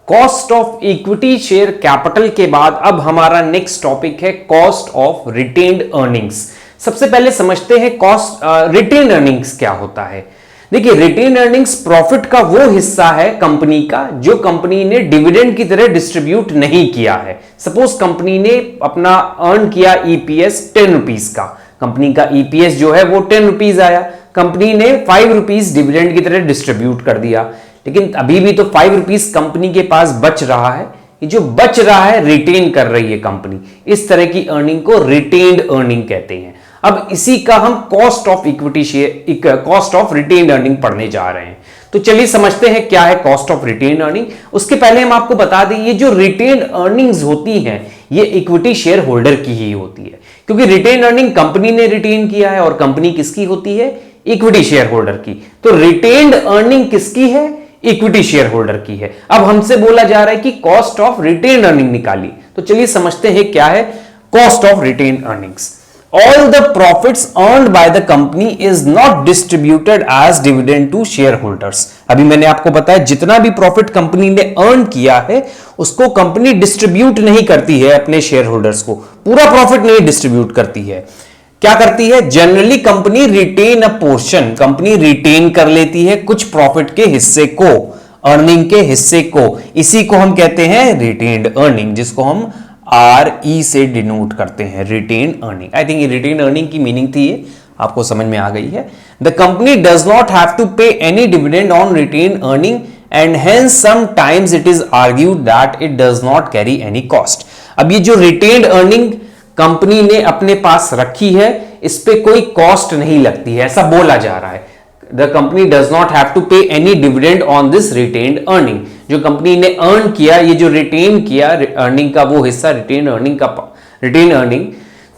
Cost of equity share capital के बाद अब हमारा नेक्स्ट टॉपिक है कॉस्ट ऑफ रिटेन्ड अर्निंग्स। सबसे पहले समझते हैं कॉस्ट रिटेन्ड अर्निंग्स क्या होता है। देखिए, रिटेन्ड अर्निंग्स प्रॉफिट का वो हिस्सा है कंपनी का जो कंपनी ने डिविडेंड की तरह डिस्ट्रीब्यूट नहीं किया है। सपोज कंपनी ने अपना अर्न किया ईपीएस 10 रुपीज का, कंपनी का ईपीएस जो है वो 10 रुपीज आया, कंपनी ने 5 रुपीज डिविडेंड की तरह डिस्ट्रीब्यूट कर दिया, लेकिन अभी भी तो 5 रुपीज कंपनी के पास बच रहा है। ये जो बच रहा है रिटेन कर रही है कंपनी, इस तरह की अर्निंग को रिटेन्ड अर्निंग कहते हैं। अब इसी का हम cost of equity share, cost of retained earning पढ़ने जा रहे हैं। तो चलिए समझते हैं क्या है कॉस्ट ऑफ रिटेन्ड अर्निंग। उसके पहले हम आपको बता दें, ये जो रिटेन्ड अर्निंग्स होती हैं ये इक्विटी शेयर होल्डर की ही होती है, क्योंकि रिटेन्ड अर्निंग कंपनी ने रिटेन किया है और कंपनी किसकी होती है? इक्विटी शेयर होल्डर की। तो रिटेन्ड अर्निंग किसकी है? इक्विटी शेयर होल्डर की है। अब हमसे बोला जा रहा है कि कॉस्ट ऑफ रिटेन्ड अर्निंग निकाली, तो चलिए समझते हैं क्या है cost of retained earnings. All the profits earned by the company is not distributed as dividend to shareholders। अभी मैंने आपको बताया जितना भी प्रॉफिट कंपनी ने अर्न किया है उसको कंपनी डिस्ट्रीब्यूट नहीं करती है अपने शेयर होल्डर्स को, पूरा प्रॉफिट नहीं डिस्ट्रीब्यूट करती है। क्या करती है? Generally company retain a portion, company retain कर लेती है कुछ प्रॉफिट के हिस्से को, अर्निंग के हिस्से को। इसी को हम कहते हैं रिटेन्ड अर्निंग, जिसको हम RE से डिनोट करते हैं, रिटेन अर्निंग। आई थिंक ये रिटेन अर्निंग की मीनिंग थी, ये आपको समझ में आ गई है। The company does not have to pay any dividend on retained earning and hence sometimes it is argued that it does not carry any cost. अब ये जो रिटेन्ड अर्निंग कंपनी ने अपने पास रखी है इस पे कोई कॉस्ट नहीं लगती है, ऐसा बोला जा रहा है। The company does not have to pay any dividend on this retained earning। जो कंपनी ने अर्न किया, ये जो रिटेन किया अर्निंग का वो हिस्सा, रिटेन अर्निंग का, रिटेन अर्निंग,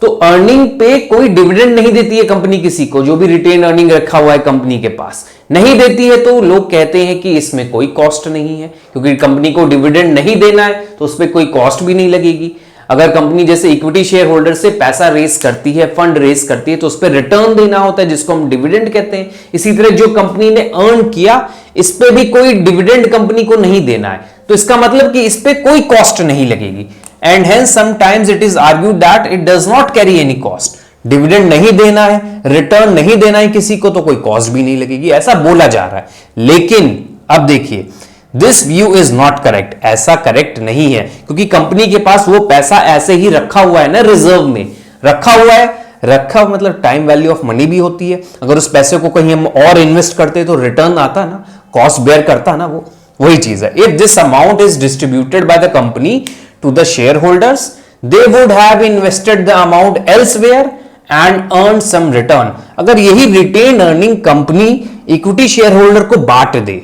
तो अर्निंग पे कोई डिविडेंड नहीं देती है कंपनी किसी को। जो भी रिटेन अर्निंग रखा हुआ है कंपनी के पास नहीं देती है, तो लोग कहते हैं कि इसमें कोई कॉस्ट नहीं है, क्योंकि कंपनी को डिविडेंड नहीं देना है तो उस पर कोई कॉस्ट भी नहीं लगेगी। अगर कंपनी जैसे इक्विटी शेयर होल्डर से पैसा रेस करती है, फंड रेस करती है, तो उस पर रिटर्न देना होता है जिसको हम डिविडेंड कहते हैं। इसी तरह जो कंपनी ने अर्न किया इस पे भी कोई डिविडेंड कंपनी को नहीं देना है, तो इसका मतलब कि इस पे कोई कॉस्ट नहीं लगेगी। And hence sometimes it is argued that it does not carry any cost. Dividend नहीं देना है, रिटर्न नहीं देना है किसी को, तो कोई कॉस्ट भी नहीं लगेगी, ऐसा बोला जा रहा है। लेकिन अब देखिए, this view is not correct, ऐसा करेक्ट नहीं है, क्योंकि कंपनी के पास वो पैसा ऐसे ही रखा हुआ है ना, रिजर्व में रखा हुआ है। रखा मतलब टाइम वैल्यू ऑफ मनी भी होती है। अगर उस पैसे को कहीं हम और इन्वेस्ट करते तो रिटर्न आता ना, कॉस्ट बेयर करता ना, वो वही चीज है। If this amount is distributed by the company to the share holders they would have invested the amount elsewhere and earn some return. अगर यही retain earning company equity share holder को बांट दे,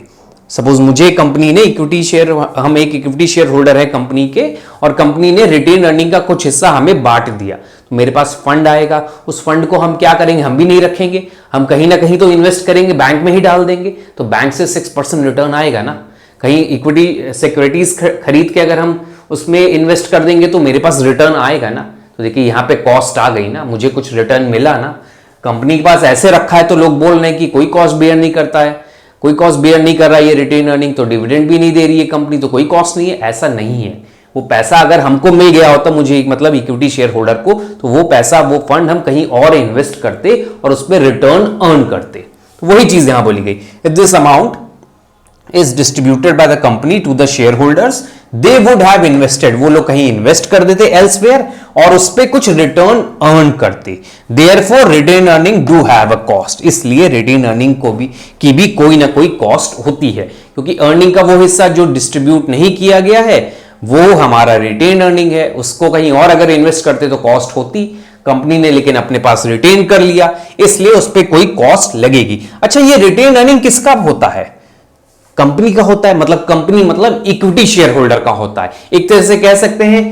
सपोज मुझे कंपनी ने equity share, हम एक equity share holder है कंपनी के, और कंपनी ने रिटेन अर्निंग का कुछ हिस्सा हमें बांट दिया, तो मेरे पास फंड आएगा। उस फंड को हम क्या करेंगे? हम भी नहीं रखेंगे, हम कहीं ना कहीं तो इन्वेस्ट करेंगे, बैंक में ही डाल देंगे, तो बैंक से 6% रिटर्न आएगा ना। कहीं इक्विटी सिक्योरिटीज खरीद के अगर हम उसमें इन्वेस्ट कर देंगे तो मेरे पास रिटर्न आएगा ना। तो देखिए यहाँ पे कॉस्ट आ गई ना, मुझे कुछ रिटर्न मिला ना। कंपनी के पास ऐसे रखा है तो लोग बोल रहे हैं कि कोई कॉस्ट बेयर नहीं करता है, कोई कॉस्ट बेयर नहीं कर रहा है ये रिटेन अर्निंग, तो डिविडेंड भी नहीं दे रही है कंपनी, तो कोई कॉस्ट नहीं है। ऐसा नहीं है। वो पैसा अगर हमको मिल गया होता, मुझे मतलब इक्विटी शेयर होल्डर को, तो वो पैसा, वो फंड हम कहीं और इन्वेस्ट करते और उस पर रिटर्न अर्न करते। तो वही चीज यहां बोली गई, if this amount is distributed by the company to the share holders they would have invested, वो लोग कहीं इन्वेस्ट कर देते एल्सवेयर और उस पे कुछ रिटर्न अर्न करते। Therefore retain earning do have a cost, इसलिए रिटेन अर्निंग को भी कोई ना कोई कॉस्ट होती है, क्योंकि अर्निंग का वो हिस्सा जो डिस्ट्रीब्यूट नहीं किया गया है वो हमारा रिटेन अर्निंग है। उसको कहीं और अगर इन्वेस्ट करते तो कॉस्ट होती कंपनी ने, लेकिन अपने पास रिटेन कर लिया इसलिए उस पर कोई कॉस्ट लगेगी। अच्छा, ये रिटेन अर्निंग किसका होता है? कंपनी का होता है, मतलब कंपनी मतलब इक्विटी शेयर होल्डर का होता है। एक तरह से कह सकते हैं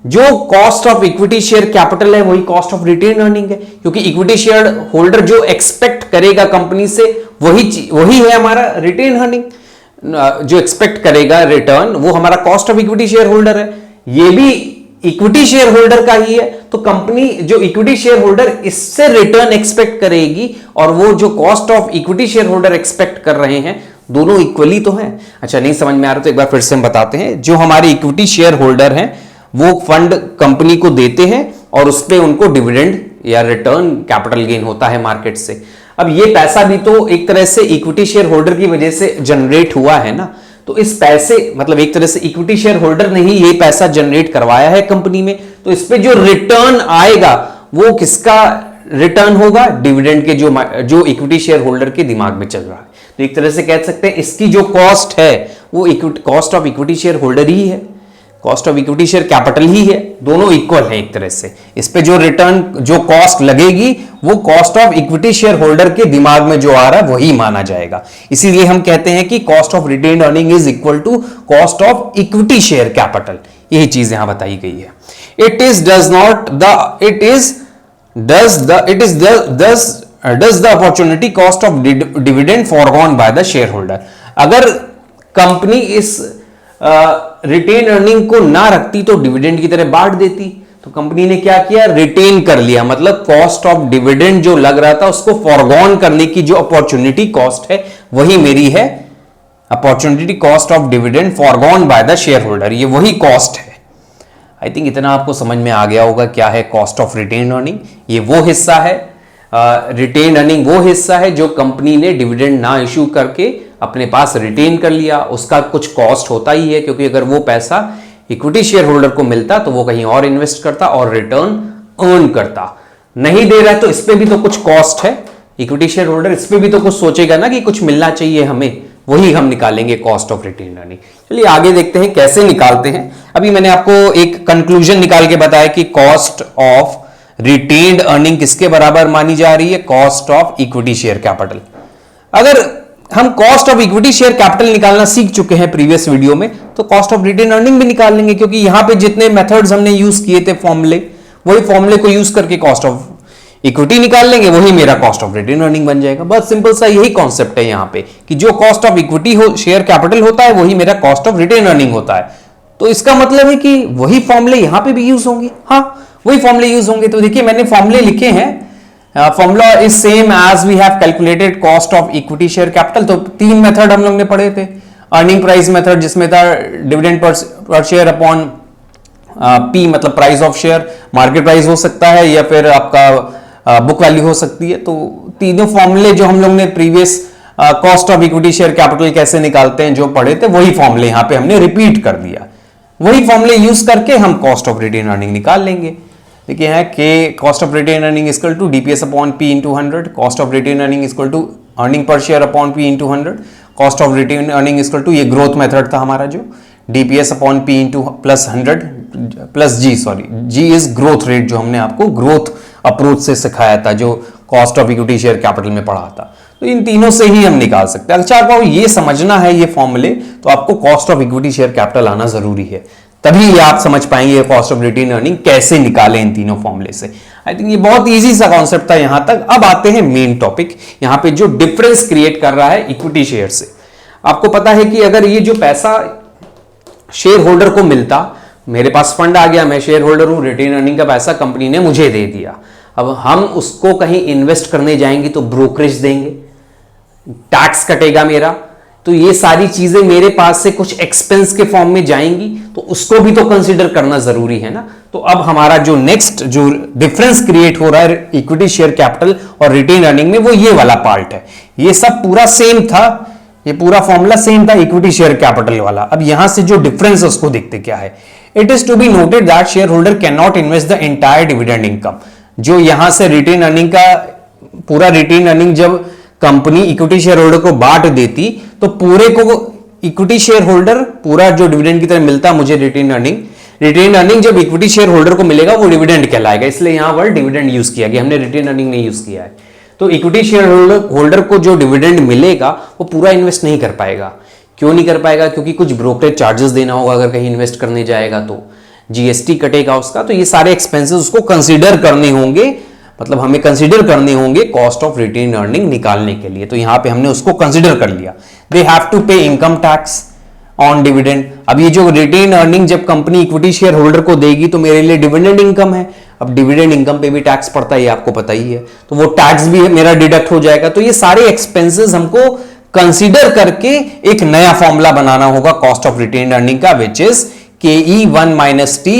जो cost of equity share capital है वही कॉस्ट ऑफ रिटेन अर्निंग है, क्योंकि इक्विटी शेयर होल्डर जो एक्सपेक्ट करेगा कंपनी से वही है हमारा रिटेन अर्निंग। जो एक्सपेक्ट करेगा रिटर्न वो हमारा cost of equity share holder है, ये भी इक्विटी शेयर होल्डर का ही है। तो कंपनी जो इक्विटी शेयर होल्डर इससे रिटर्न एक्सपेक्ट करेगी और वो जो cost of equity share holder expect कर रहे हैं दोनों इक्वली तो हैं। अच्छा, नहीं समझ में आ रहा तो एक बार फिर से हम बताते हैं। जो हमारे इक्विटी शेयर होल्डर हैं वो फंड कंपनी को देते हैं और उस पर उनको डिविडेंड या रिटर्न कैपिटल गेन होता है मार्केट से। अब ये पैसा भी तो एक तरह से इक्विटी शेयर होल्डर की वजह से जनरेट हुआ है ना, तो इस पैसे मतलब एक तरह से इक्विटी शेयर होल्डर ने ही ये पैसा जनरेट करवाया है कंपनी में, तो इस पे जो रिटर्न आएगा वो किसका रिटर्न होगा? डिविडेंड के, जो इक्विटी शेयर होल्डर के दिमाग में चल रहा है। तो एक तरह से कह सकते हैं इसकी जो कॉस्ट है वो cost of equity share holder ही है, cost of equity share capital ही है, दोनों इक्वल है एक तरह से। इस पे जो रिटर्न, जो कॉस्ट लगेगी वो cost of equity share holder के दिमाग में जो आ रहा है वही माना जाएगा। इसीलिए हम कहते हैं कि cost of retained earning is equal to cost of equity share capital. यही चीज यहां बताई गई है। It is does not the it is does the opportunity cost of dividend foregone by the shareholder। अगर कंपनी इस रिटेन अर्निंग को ना रखती तो डिविडेंड की तरह बांट देती, तो कंपनी ने क्या किया? रिटेन कर लिया, मतलब कॉस्ट ऑफ डिविडेंड जो लग रहा था उसको फॉरगॉन करने की जो अपॉर्चुनिटी कॉस्ट है वही मेरी है, opportunity cost of dividend foregone by the share holder, ये वही कॉस्ट है। आई थिंक इतना आपको समझ में आ गया होगा क्या है कॉस्ट ऑफ रिटेन अर्निंग। ये वो हिस्सा है, रिटेन अर्निंग वो हिस्सा है जो कंपनी ने डिविडेंड ना इशू करके अपने पास रिटेन कर लिया, उसका कुछ कॉस्ट होता ही है, क्योंकि अगर वो पैसा इक्विटी शेयर होल्डर को मिलता तो वो कहीं और इन्वेस्ट करता और रिटर्न अर्न करता। नहीं दे रहा है तो इस पे भी तो कुछ कॉस्ट है, इक्विटी शेयर होल्डर इस पे भी तो कुछ सोचेगा ना कि कुछ मिलना चाहिए हमें, वही हम निकालेंगे कॉस्ट ऑफ रिटेन अर्निंग। चलिए आगे देखते हैं कैसे निकालते हैं। अभी मैंने आपको एक कंक्लूजन निकाल के बताया कि कॉस्ट ऑफ रिटेन्ड अर्निंग किसके बराबर मानी जा रही है? Cost of equity share capital. अगर हम cost of equity share capital निकालना सीख चुके हैं प्रीवियस वीडियो में, तो कॉस्ट ऑफ रिटेन अर्निंग भी निकाल लेंगे, क्योंकि यहां पे जितने मेथड्स हमने यूज किए थे फॉर्मूले, वही फॉर्मूले को यूज करके कॉस्ट ऑफ इक्विटी निकाल लेंगे, वही मेरा कॉस्ट ऑफ रिटेन अर्निंग बन जाएगा। बहुत सिंपल सा यही कॉन्सेप्ट है यहाँ पे कि जो cost of equity share capital होता है वही मेरा कॉस्ट ऑफ रिटेन अर्निंग होता है। तो इसका मतलब है कि वही फॉर्मूले यहां पे भी यूज होंगे। हाँ, वही फॉर्मूले यूज होंगे। तो देखिए मैंने फॉर्मूले लिखे हैं, formula is same as we have calculated cost of equity share capital. तो तीन मेथड हम लोग ने पढ़े थे। अर्निंग प्राइस मेथड जिसमें था dividend per share upon P, मतलब price of share, market price हो सकता है या फिर आपका बुक वैल्यू हो सकती है। तो तीनों फॉर्मूले जो हम लोग ने previous cost of equity share capital कैसे निकालते हैं जो पढ़े थे, वही फॉर्मूले यहां पे हमने रिपीट कर दिया। वही फॉर्मूले यूज करके हम कॉस्ट ऑफ रिटेन अर्निंग निकाल लेंगे। देखिए है के cost of retain earning equal to DPS upon P into 100, cost of retain earning equal to earning per share upon P into 100, cost of retain earning equal to, ये growth method था हमारा, जो DPS upon P into plus 100 plus G, sorry G is growth rate, जो हमने आपको growth approach से सिखाया था, जो cost of equity share capital में पढ़ा था। तो इन तीनों से ही हम निकाल सकते हैं। अच्छा आपको ये समझना है ये फॉर्मूले, तो आपको cost of equity share capital आना जरूरी है, तभी आप समझ पाएंगे कॉस्ट ऑफ रिटेन अर्निंग कैसे निकालें इन तीनों फॉर्मूले से। आई थिंक ये बहुत इजी सा कॉन्सेप्ट था यहां तक। अब आते हैं मेन टॉपिक, यहां पे जो डिफरेंस क्रिएट कर रहा है इक्विटी शेयर से। आपको पता है कि अगर ये जो पैसा शेयर होल्डर को मिलता, मेरे पास फंड आ गया, मैं शेयर होल्डर हूं, रिटेन अर्निंग का पैसा कंपनी ने मुझे दे दिया, अब हम उसको कहीं इन्वेस्ट करने जाएंगे तो ब्रोकरेज देंगे, टैक्स कटेगा मेरा, तो ये सारी चीजें मेरे पास से कुछ एक्सपेंस के फॉर्म में जाएंगी, तो उसको भी तो कंसीडर करना जरूरी है ना। तो अब हमारा जो नेक्स्ट जो डिफरेंस क्रिएट हो रहा है इक्विटी शेयर कैपिटल और रिटेन अर्निंग में, वो ये वाला पार्ट है। ये सब पूरा सेम था, ये पूरा फॉर्मूला सेम था इक्विटी शेयर कैपिटल वाला। अब यहां से जो डिफरेंस है उसको देखते क्या है। It is to be noted that share holder can not invest the entire dividend income. जो यहां से रिटेन अर्निंग का पूरा रिटेन अर्निंग जब कंपनी इक्विटी शेयर होल्डर को बांट देती, तो पूरे को इक्विटी शेयर होल्डर पूरा जो डिविडेंड की तरह मिलता मुझे रिटेन अर्निंग जब इक्विटी शेयर होल्डर को मिलेगा वो डिविडेंड कहलाएगा, इसलिए यहां वर्ड डिविडेंड यूज किया गया, हमने रिटेन अर्निंग नहीं यूज किया है। तो इक्विटी शेयर होल्डर को जो डिविडेंड मिलेगा वो पूरा इन्वेस्ट नहीं कर पाएगा। क्यों नहीं कर पाएगा? क्योंकि कुछ ब्रोकरेज चार्जेस देना होगा, अगर कहीं इन्वेस्ट करने जाएगा तो जीएसटी कटेगा उसका, तो ये सारे एक्सपेंसेस उसको कंसीडर करने होंगे, मतलब हमें कंसीडर करने होंगे कॉस्ट ऑफ रिटेन अर्निंग निकालने के लिए। तो यहां पे हमने उसको कंसीडर कर लिया। दे हैव टू पे इनकम टैक्स ऑन डिविडेंड। अब ये जो रिटेन अर्निंग जब कंपनी इक्विटी शेयर होल्डर को देगी तो मेरे लिए डिविडेंड इनकम है। अब डिविडेंड इनकम पे भी टैक्स पड़ता है, ये आपको पता ही है, तो वो टैक्स भी मेरा डिडक्ट हो जाएगा। तो ये सारे एक्सपेंसेस हमको कंसीडर करके एक नया फॉर्मूला बनाना होगा कॉस्ट ऑफ रिटेन्ड अर्निंग का, which is KE 1 minus T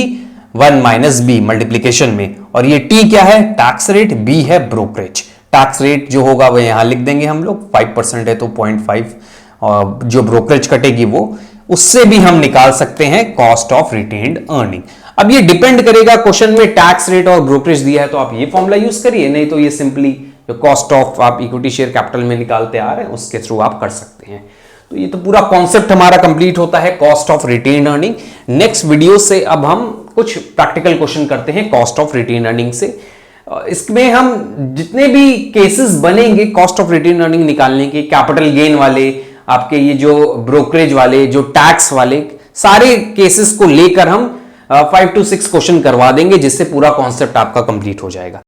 1 minus B multiplication में। और ये टी क्या है? टैक्स रेट, बी है ब्रोकरेज। टैक्स रेट जो होगा वो यहां लिख देंगे हम लोग, 5% है तो 0.5, और जो ब्रोकरेज कटेगी वो, उससे भी हम निकाल सकते हैं कॉस्ट ऑफ रिटेन्ड अर्निंग। अब ये डिपेंड करेगा, क्वेश्चन में टैक्स रेट और ब्रोकरेज दिया है तो आप ये फॉर्मूला यूज करिए, नहीं तो ये सिंपली जो कॉस्ट ऑफ आप इक्विटी शेयर कैपिटल में निकालते आ रहे हैं उसके थ्रू आप कर सकते हैं। तो ये तो पूरा कॉन्सेप्ट हमारा कंप्लीट होता है cost of retained earning. Next video से अब हम कुछ प्रैक्टिकल क्वेश्चन करते हैं कॉस्ट ऑफ रिटेन्ड अर्निंग से। इसमें हम जितने भी केसेस बनेंगे कॉस्ट ऑफ रिटेन्ड अर्निंग निकालने के, कैपिटल गेन वाले, आपके ये जो ब्रोकरेज वाले, जो टैक्स वाले, सारे केसेस को लेकर हम 5 to 6 क्वेश्चन करवा देंगे, जिससे पूरा कॉन्सेप्ट आपका कंप्लीट हो जाएगा।